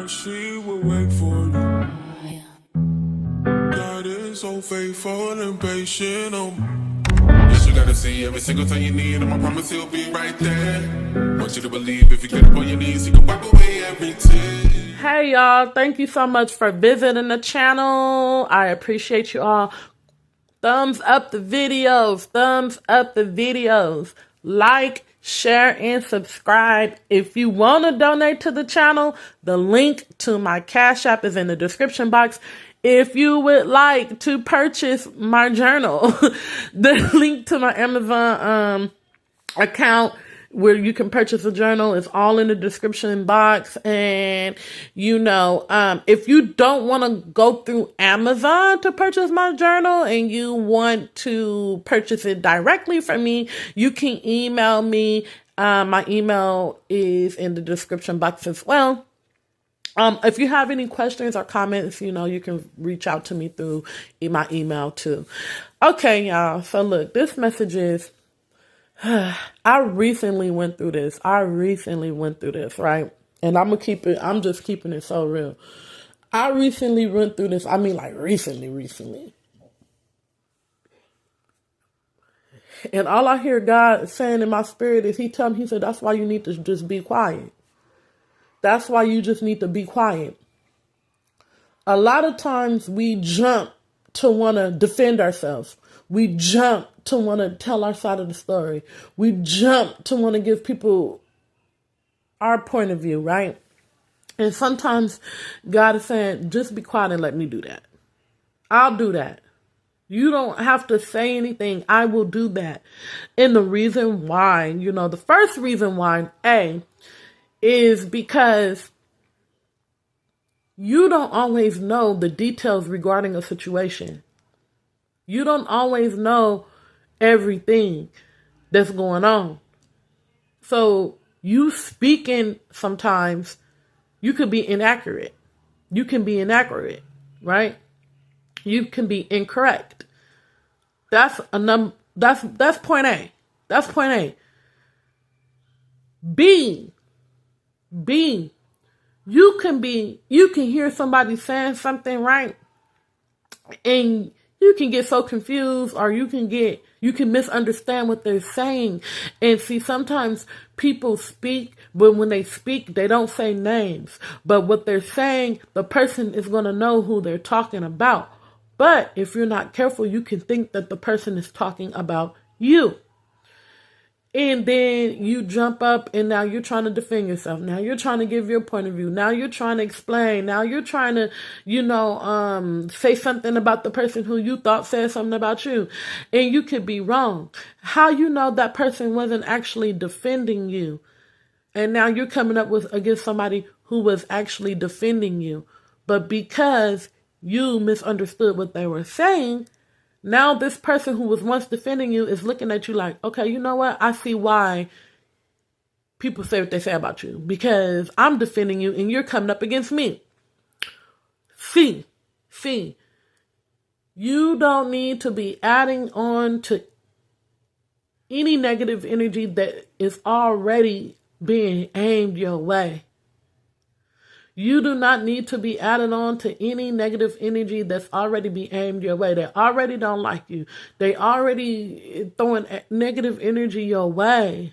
she will wait for you. God is so faithful and patient. Yes, you gotta see every single time you need him. I promise he'll be right there. Want you to believe if you get up on your knees, he can wipe away every tear. Hey y'all, thank you so much for visiting the channel. I appreciate you all. Thumbs up the videos. Thumbs up the videos. Like, share, and subscribe. If you want to donate to the channel, the link to my Cash App is in the description box. If you would like to purchase my journal, the link to my Amazon account where you can purchase a journal is all in the description box. And if you don't want to go through Amazon to purchase my journal and you want to purchase it directly from me, you can email me. My email is in the description box as well. If you have any questions or comments, you can reach out to me through my email too. Okay, y'all. So look, this message is, I recently went through this, right? And I'm just keeping it so real. I recently went through this. I mean, like recently. And all I hear God saying in my spirit is he said, that's why you need to just be quiet. That's why you just need to be quiet. A lot of times we jump to want to defend ourselves. We jump to want to tell our side of the story. We jump to want to give people our point of view, right? And sometimes God is saying, just be quiet and let me do that. I'll do that. You don't have to say anything. I will do that. And the reason why, the first reason why, is because you don't always know the details regarding a situation. You don't always know everything that's going on. So you speaking sometimes, you could be inaccurate. You can be inaccurate, right? You can be incorrect. That's point A. That's point A. B, you can hear somebody saying something, right? And you can get so confused, or you can misunderstand what they're saying. And see, sometimes people speak, but when they speak, they don't say names. But what they're saying, the person is going to know who they're talking about. But if you're not careful, you can think that the person is talking about you. And then you jump up and now you're trying to defend yourself. Now you're trying to give your point of view. Now you're trying to explain. Now you're trying to, say something about the person who you thought said something about you. And you could be wrong. How you know that person wasn't actually defending you? And now you're coming up against somebody who was actually defending you. But because you misunderstood what they were saying, now this person who was once defending you is looking at you like, okay, you know what? I see why people say what they say about you, because I'm defending you and you're coming up against me. C, you don't need to be adding on to any negative energy that is already being aimed your way. You do not need to be added on to any negative energy that's already being aimed your way. They already don't like you. They already throwing negative energy your way.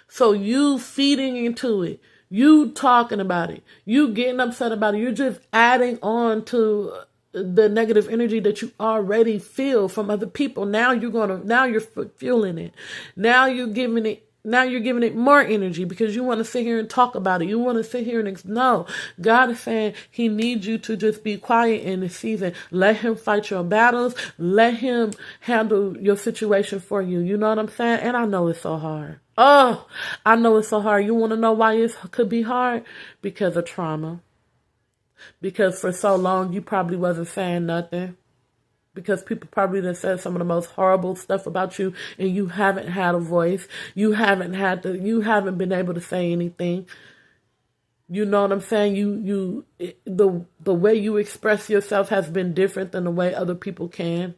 So you feeding into it, you talking about it, you getting upset about it, you're just adding on to the negative energy that you already feel from other people. Now you're fueling it. Now you're giving it more energy because you want to sit here and talk about it. You want to sit here and no. God is saying he needs you to just be quiet in this season. Let him fight your battles. Let him handle your situation for you. You know what I'm saying? And I know it's so hard. Oh, I know it's so hard. You want to know why it could be hard? Because of trauma. Because for so long you probably wasn't saying nothing. Because people probably done said some of the most horrible stuff about you and you haven't had a voice. You haven't been able to say anything. You know what I'm saying? The way you express yourself has been different than the way other people can.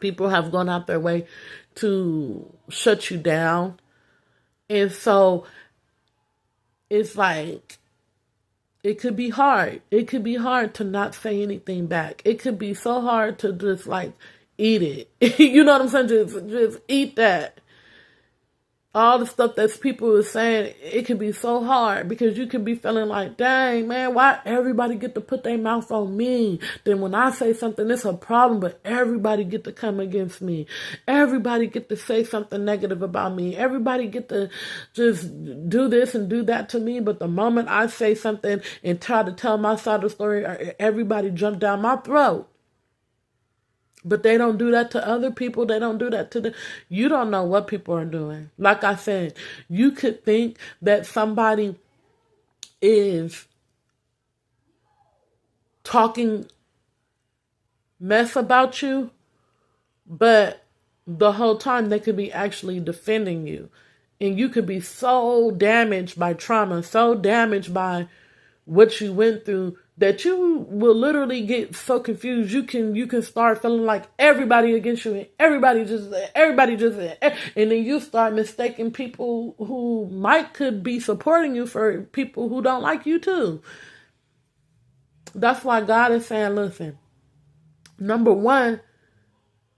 People have gone out their way to shut you down. And so it's like It could be hard. It could be hard to not say anything back. It could be so hard to just like eat it. You know what I'm saying? Just eat that. All the stuff that people are saying, it can be so hard because you can be feeling like, dang, man, why everybody get to put their mouth on me? Then when I say something, it's a problem, but everybody get to come against me. Everybody get to say something negative about me. Everybody get to just do this and do that to me. But the moment I say something and try to tell my side of the story, everybody jump down my throat. But they don't do that to other people. They don't do that to them. You don't know what people are doing. Like I said, you could think that somebody is talking mess about you, but the whole time they could be actually defending you. And you could be so damaged by trauma, so damaged by what you went through, that you will literally get so confused. You can start feeling like everybody against you, and everybody just, and then you start mistaking people who could be supporting you for people who don't like you too. That's why God is saying, listen, number one,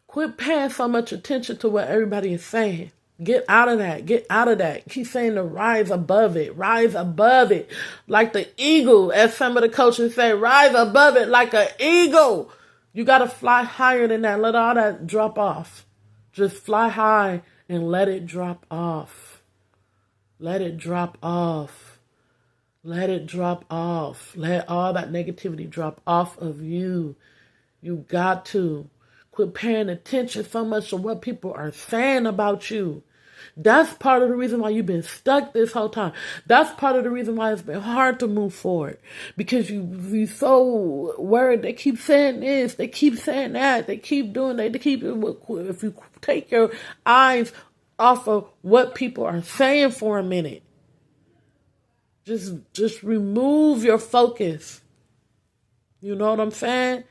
quit paying so much attention to what everybody is saying. Get out of that. Get out of that. Keep saying to rise above it. Rise above it. Like the eagle, as some of the coaches say, rise above it like an eagle. You got to fly higher than that. Let all that drop off. Just fly high and let it drop off. Let it drop off. Let it drop off. Let all that negativity drop off of you. You got to. Quit paying attention so much to what people are saying about you. That's part of the reason why you've been stuck this whole time. That's part of the reason why it's been hard to move forward. Because you so worried. They keep saying this. They keep saying that. They keep doing that. They keep, if you take your eyes off of what people are saying for a minute, just remove your focus. You know what I'm saying?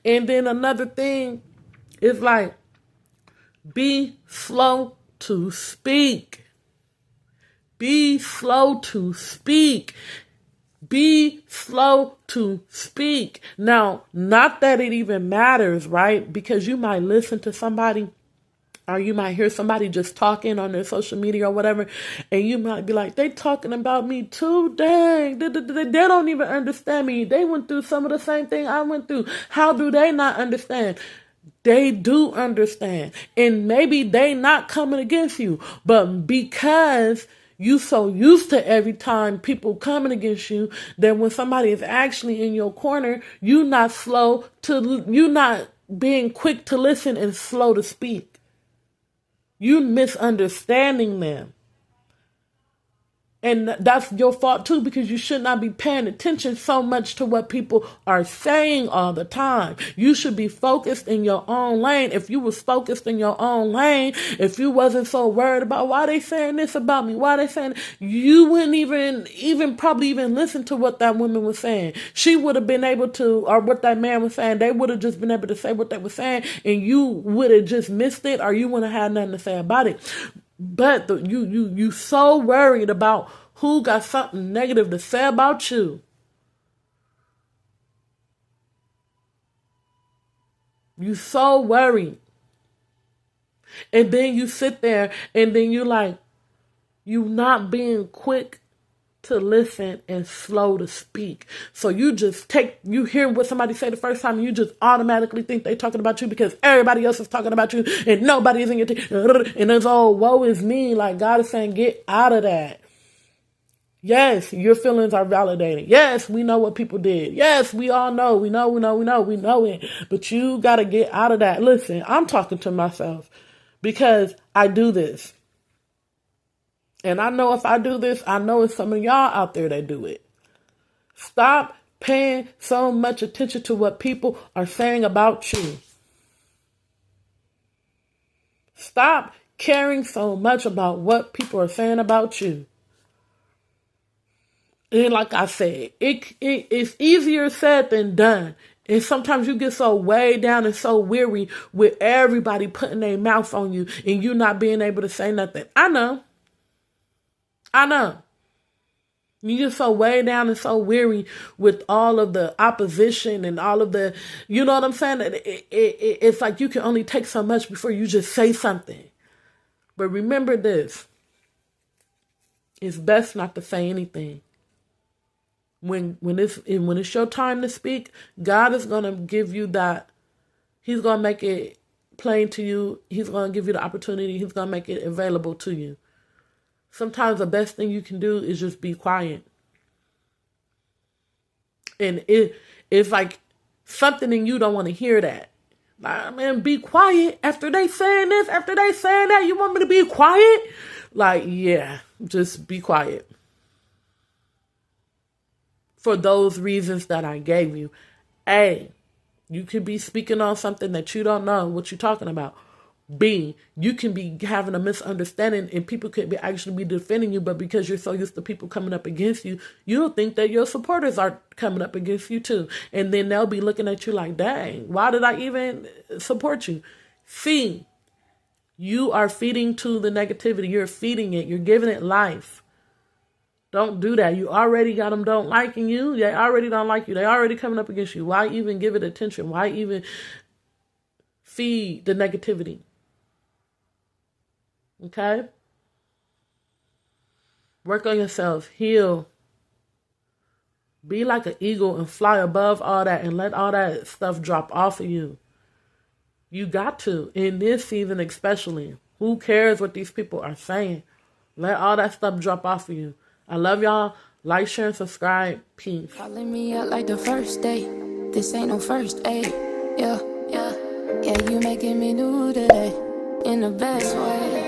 And then another thing is like, be slow to speak. Be slow to speak. Be slow to speak. Now, not that it even matters, right? Because you might listen to somebody, or you might hear somebody just talking on their social media or whatever, and you might be like, they talking about me too, dang. They don't even understand me. They went through some of the same thing I went through. How do they not understand? They do understand. And maybe they not coming against you, but because you so used to every time people coming against you, that when somebody is actually in your corner, you not being quick to listen and slow to speak. You misunderstanding them. And that's your fault too, because you should not be paying attention so much to what people are saying all the time. You should be focused in your own lane. If you was focused in your own lane, if you wasn't so worried about why they saying this about me, why they saying, you wouldn't even probably listen to what that woman was saying. She would have been able to, or what that man was saying, they would have just been able to say what they were saying, and you would have just missed it, or you wouldn't have had nothing to say about it. But you so worried about who got something negative to say about you. You so worried. And then you sit there and then you like, you not being quick to listen and slow to speak. So you hear what somebody say the first time, and you just automatically think they talking about you because everybody else is talking about you and nobody is in your team. And it's all, woe is me. Like God is saying, get out of that. Yes, your feelings are validated. Yes, we know what people did. Yes, we all know. We know it. But you got to get out of that. Listen, I'm talking to myself because I do this. And I know if I do this, I know it's some of y'all out there that do it. Stop paying so much attention to what people are saying about you. Stop caring so much about what people are saying about you. And like I said, it's easier said than done. And sometimes you get so weighed down and so weary with everybody putting their mouth on you and you not being able to say nothing. I know. You get so weighed down and so weary with all of the opposition and all of the, you know what I'm saying? It's like you can only take so much before you just say something. But remember this. It's best not to say anything. When it's your time to speak, God is going to give you that. He's going to make it plain to you. He's going to give you the opportunity. He's going to make it available to you. Sometimes the best thing you can do is just be quiet. And it's like something in you don't want to hear that. Like, man, be quiet. After they saying this, after they saying that, you want me to be quiet? Like, yeah, just be quiet. For those reasons that I gave you. A, you could be speaking on something that you don't know what you're talking about. B, you can be having a misunderstanding and people could be actually be defending you, but because you're so used to people coming up against you, you'll think that your supporters are coming up against you too. And then they'll be looking at you like, dang, why did I even support you? C, you are feeding to the negativity. You're feeding it. You're giving it life. Don't do that. You already got them don't liking you. They already don't like you. They already coming up against you. Why even give it attention? Why even feed the negativity? Okay? Work on yourself. Heal. Be like an eagle and fly above all that and let all that stuff drop off of you. You got to. In this season especially. Who cares what these people are saying? Let all that stuff drop off of you. I love y'all. Like, share, and subscribe. Peace. Calling me up like the first day. This ain't no first aid. Yeah, you making me do today in the best way.